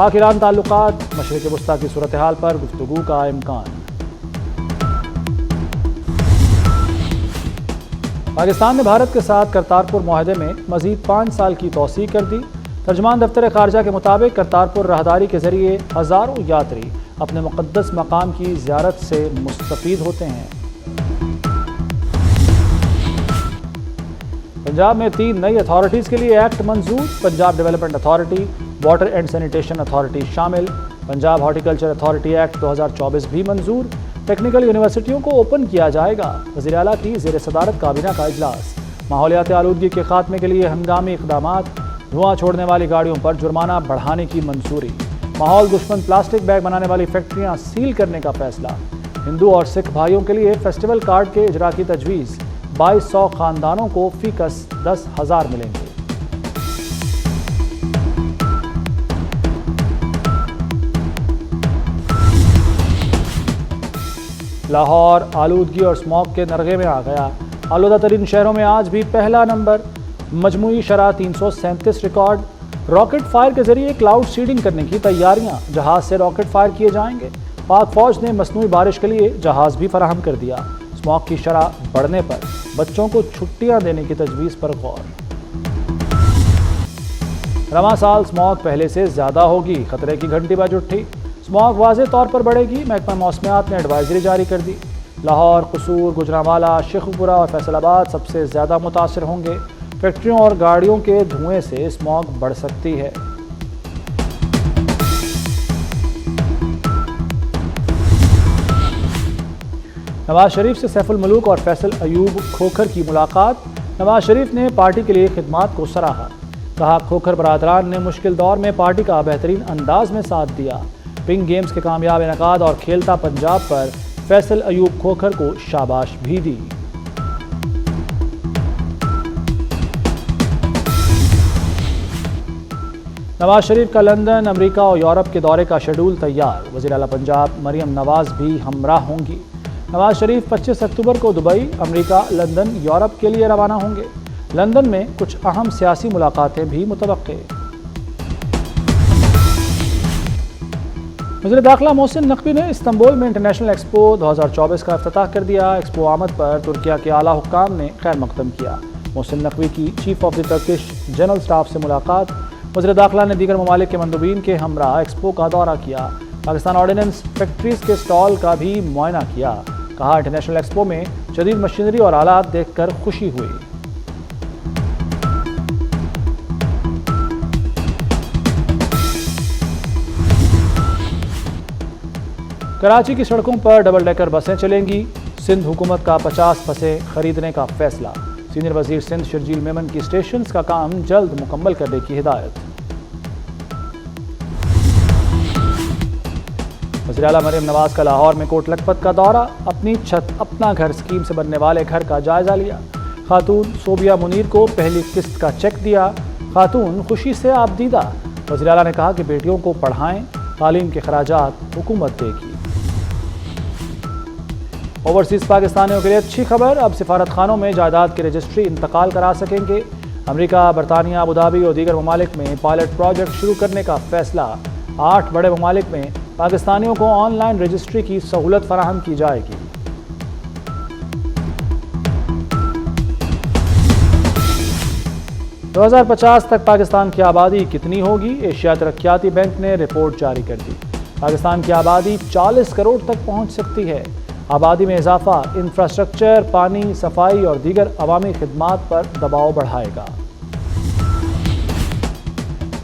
پاک ایران تعلقات، مشرق وسطیٰ کی صورتحال پر گفتگو کا امکان۔ پاکستان نے بھارت کے ساتھ کرتارپور معاہدے میں مزید 5 سال کی توسیع کر دی۔ ترجمان دفتر خارجہ کے مطابق کرتارپور راہداری کے ذریعے ہزاروں یاتری اپنے مقدس مقام کی زیارت سے مستفید ہوتے ہیں۔ پنجاب میں 3 نئی اتھارٹیز کے لیے act Manzoor. Punjab development authority, water and sanitation authority شامل۔ پنجاب ہارٹیکلچر اتھارٹی ایکٹ 2024 بھی منظور۔ ٹیکنیکل یونیورسٹیوں کو اوپن کیا جائے گا۔ وزیر اعلیٰ کی زیر صدارت کابینہ کا اجلاس۔ ماحولیاتی آلودگی کے خاتمے کے لیے ہنگامی اقدامات۔ دھواں چھوڑنے والی گاڑیوں پر جرمانہ بڑھانے کی منظوری۔ ماحول دشمن پلاسٹک بیگ بنانے والی فیکٹریاں سیل کرنے کا فیصلہ۔ ہندو اور سکھ بھائیوں کے لیے فیسٹیول کارڈ کے اجرا کی تجویز۔ 2200 خاندانوں کو فی کس 10,000 ملیں گے۔ لاہور آلودگی اور اسموگ کے نرغے میں آ گیا۔ آلودہ ترین شہروں میں آج بھی پہلا نمبر، مجموعی شرح 337 ریکارڈ۔ راکٹ فائر کے ذریعے کلاؤڈ سیڈنگ کرنے کی تیاریاں، جہاز سے راکٹ فائر کیے جائیں گے۔ پاک فوج نے مصنوعی بارش کے لیے جہاز بھی فراہم کر دیا۔ اسموگ کی شرح بڑھنے پر بچوں کو چھٹیاں دینے کی تجویز پر غور۔ رواں سال اسموگ پہلے سے زیادہ ہوگی، خطرے کی گھنٹی بج اٹھی۔ اسموگ واضح طور پر بڑھے گی، محکمہ موسمیات نے ایڈوائزری جاری کر دی۔ لاہور، قصور، گجرانوالہ، شیخوپورہ اور فیصل آباد سب سے زیادہ متاثر ہوں گے۔ فیکٹریوں اور گاڑیوں کے دھوئیں سے اسموگ بڑھ سکتی ہے۔ نواز شریف سے سیف الملوک اور فیصل ایوب کھوکھر کی ملاقات۔ نواز شریف نے پارٹی کے لیے خدمات کو سراہا۔ کہا کھوکھر برادران نے مشکل دور میں پارٹی کا بہترین انداز میں ساتھ دیا۔ پنک گیمز کے کامیاب انعقاد اور کھیلتا پنجاب پر فیصل ایوب کھوکھر کو شاباش بھی دی۔ نواز شریف کا لندن، امریکہ اور یورپ کے دورے کا شیڈول تیار۔ وزیر اعلیٰ پنجاب مریم نواز بھی ہمراہ ہوں گی۔ نواز شریف 25 اکتوبر کو دبئی، امریکہ، لندن، یورپ کے لیے روانہ ہوں گے۔ لندن میں کچھ اہم سیاسی ملاقاتیں بھی متوقع۔ وزیر داخلہ محسن نقوی نے استنبول میں انٹرنیشنل ایکسپو 2024 کا افتتاح کر دیا۔ ایکسپو آمد پر ترکیہ کے اعلیٰ حکام نے خیر مقدم کیا۔ محسن نقوی کی chief of the Turkish general staff سے ملاقات۔ وزیر داخلہ نے دیگر ممالک کے مندوبین کے ہمراہ ایکسپو کا دورہ کیا۔ پاکستان آرڈیننس فیکٹریز کے سٹال کا بھی معائنہ کیا۔ کہا انٹرنیشنل ایکسپو میں جدید مشینری اور آلات دیکھ کر خوشی ہوئی۔ کراچی کی سڑکوں پر ڈبل ڈیکر بسیں چلیں گی۔ سندھ حکومت کا 50 بسیں خریدنے کا فیصلہ۔ سینئر وزیر سندھ شرجیل میمن کی اسٹیشنز کا کام جلد مکمل کرنے کی ہدایت۔ وزیر اعلیٰ مریم نواز کا لاہور میں کوٹ لکھپت کا دورہ۔ اپنی چھت اپنا گھر اسکیم سے بننے والے گھر کا جائزہ لیا۔ خاتون صوبیہ منیر کو پہلی قسط کا چیک دیا۔ خاتون خوشی سے آبدیدہ۔ وزیر اعلیٰ نے کہا کہ بیٹیوں کو پڑھائیں، تعلیم کے خراجات حکومت دے گی۔ اوورسیز پاکستانیوں کے لیے اچھی خبر، اب سفارت خانوں میں جائیداد کی رجسٹری انتقال کرا سکیں گے۔ امریکہ، برطانیہ، ابوظہبی اور دیگر ممالک میں پائلٹ پروجیکٹ شروع کرنے کا فیصلہ۔ 8 بڑے ممالک میں پاکستانیوں کو آن لائن رجسٹری کی سہولت فراہم کی جائے گی۔ 2050 تک پاکستان کی آبادی کتنی ہوگی؟ ایشیا ترقیاتی بینک نے رپورٹ جاری کر دی۔ پاکستان کی آبادی 40 کروڑ تک پہنچ سکتی ہے۔ آبادی میں اضافہ انفراسٹرکچر، پانی، صفائی اور دیگر عوامی خدمات پر دباؤ بڑھائے گا۔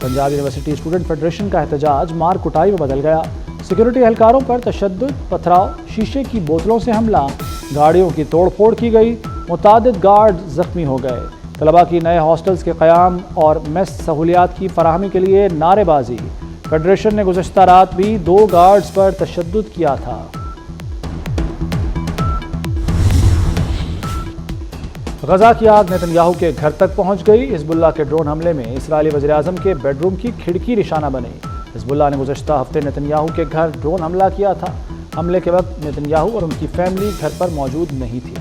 پنجاب یونیورسٹی اسٹوڈنٹ فیڈریشن کا احتجاج مار کٹائی میں بدل گیا۔ سیکورٹی اہلکاروں پر تشدد، پتھراؤ، شیشے کی بوتلوں سے حملہ، گاڑیوں کی توڑ پھوڑ کی گئی، متعدد گارڈ زخمی ہو گئے۔ طلباء کی نئے ہاسٹلز کے قیام اور میس سہولیات کی فراہمی کے لیے نعرے بازی۔ فیڈریشن نے گزشتہ رات بھی 2 گارڈز پر تشدد کیا تھا۔ غزہ کی آگ نیتن یاہو کے گھر تک پہنچ گئی۔ حزب اللہ کے ڈرون حملے میں اسرائیلی وزیراعظم کے بیڈ روم کی کھڑکی نشانہ بنی۔ حزب اللہ نے گزشتہ ہفتے نیتن یاہو کے گھر ڈرون حملہ کیا تھا۔ حملے کے وقت نیتن یاہو اور ان کی فیملی گھر پر موجود نہیں تھی۔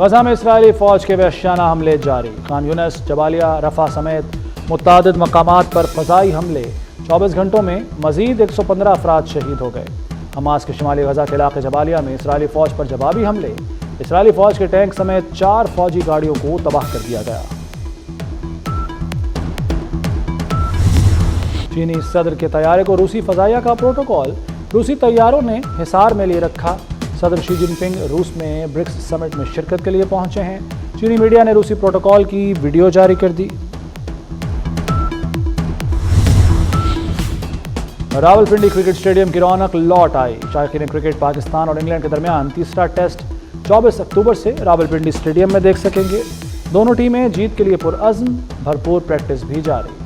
غزہ میں اسرائیلی فوج کے وحشیانہ حملے جاری، خان یونس، جبالیہ، رفح سمیت متعدد مقامات پر فضائی حملے، 24 گھنٹوں میں مزید 115 افراد شہید ہو گئے۔ حماس کے شمالی غزہ کے علاقے جبالیہ میں اسرائیلی فوج پر جوابی حملے، اسرائیلی فوج کے ٹینک سمیت 4 فوجی گاڑیوں کو تباہ کر دیا گیا۔ چینی صدر کے طیارے کو روسی فضائیہ کا پروٹوکول، روسی طیاروں نے حصار میں لیے رکھا۔ صدر شی جن پنگ روس میں برکس سمٹ میں شرکت کے لیے پہنچے ہیں۔ چینی میڈیا نے روسی پروٹوکول کی ویڈیو جاری کر دی۔ راولپنڈی کرکٹ اسٹیڈیم کی رونق لوٹ آئی۔ شائقین کرکٹ پاکستان اور انگلینڈ کے درمیان تیسرا ٹیسٹ 24 اکتوبر سے راولپنڈی اسٹیڈیم میں دیکھ سکیں گے۔ دونوں ٹیمیں جیت کے لیے پرعزم، بھرپور پریکٹس بھی جاری۔